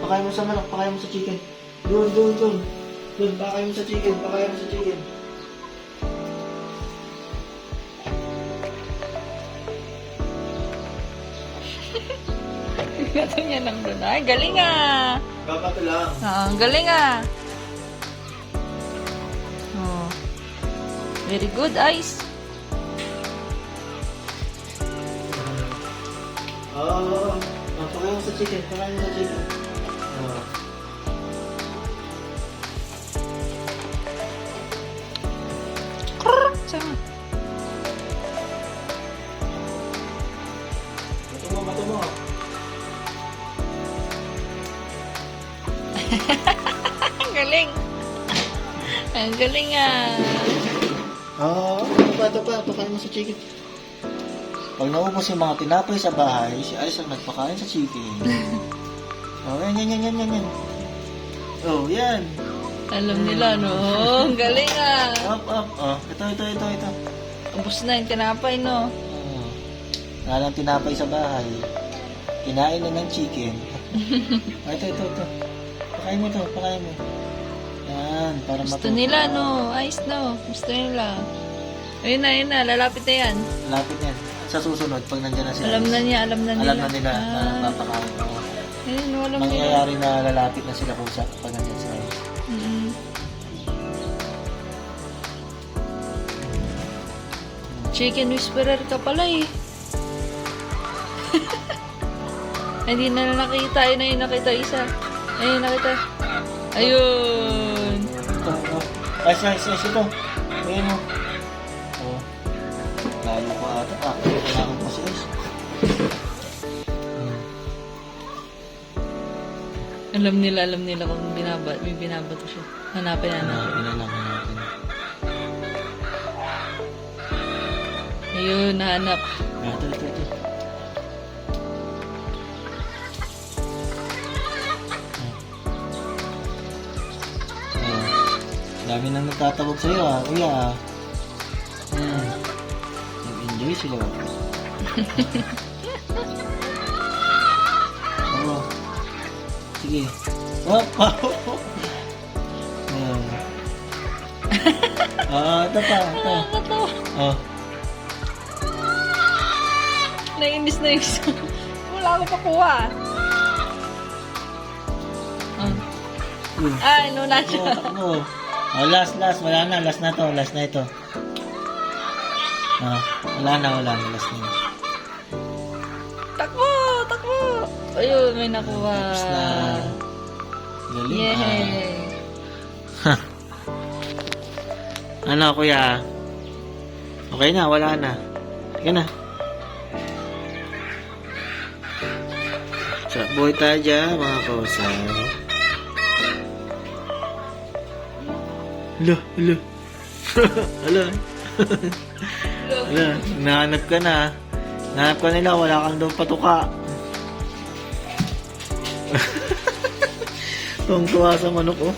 Pakain mo sa manok, pakain mo sa chicken. Doon, doon, doon. Doon, pakain mo sa chicken, pakain mo sa chicken. Gato niya lang doon. Ay, galing ah. Babato lang. Oo, galing ah. Oh. Very good, Ice. Oo. Pakain mo sa chicken, pakain mo sa chicken. Oo. Sama. Bato mo, bato mo. Ang galing. Ang galing ah. Oo, bato pa, pakain mo sa chicken. Pag naubos yung mga tinapay sa bahay, si Alice ang nagpakain sa chicken. Oh, yan. Oh, yan. Alam nila, no? Oh, ang galing ah. Up. Oh, ito. Ubus na yung tinapay, no? Oh. Walang tinapay sa bahay. Kinain na ng chicken. Oh, ito. Pakain mo to, pakain mo. Yan, para Gusto nila, no? Ice, no? Gusto nila. Ayun na. Lalapit na yan. Lapit yan. Sa susunod, pag nandiyan na sila. Alam na nila. Alam na nila na papakain ako. Ayun, alam nila. Mangyayari na lalapit na sila kusa pag nandiyan sila. Chicken whisperer ka pala eh. Hindi na nakita. Ayun na yung nakita isa. Ayun nakita. Ayun. Ito. Ice, ito. Ayan mo. Oh. Lalo pa ata. Kailangan pa si Ice. Alam nila kung may binabato siya. Hanapin na. Hanapin. Ayun, nahanap. Ito. Dami nang nagtatawag sa'yo kuya. Nag-enjoy sila. Oo. Sige. Ito pa. Nakakatawa. Oh. Nainis na isa. Wala akong pakuha. Ay, no na siya. Oh, last. Wala na. Last na to. Last na ito. Wala na. Last na. Takbo. Ayun, may nakuha. Tapos na. Galing. Yay. Ano, kuya? Okay na, wala na. Sige na. So, buhay tayo dyan, mga kausay. Hala. Nahanap ka na. Nahanap ka nila, wala kang doon patuka. Tuwang-tuwa sa manok, oh.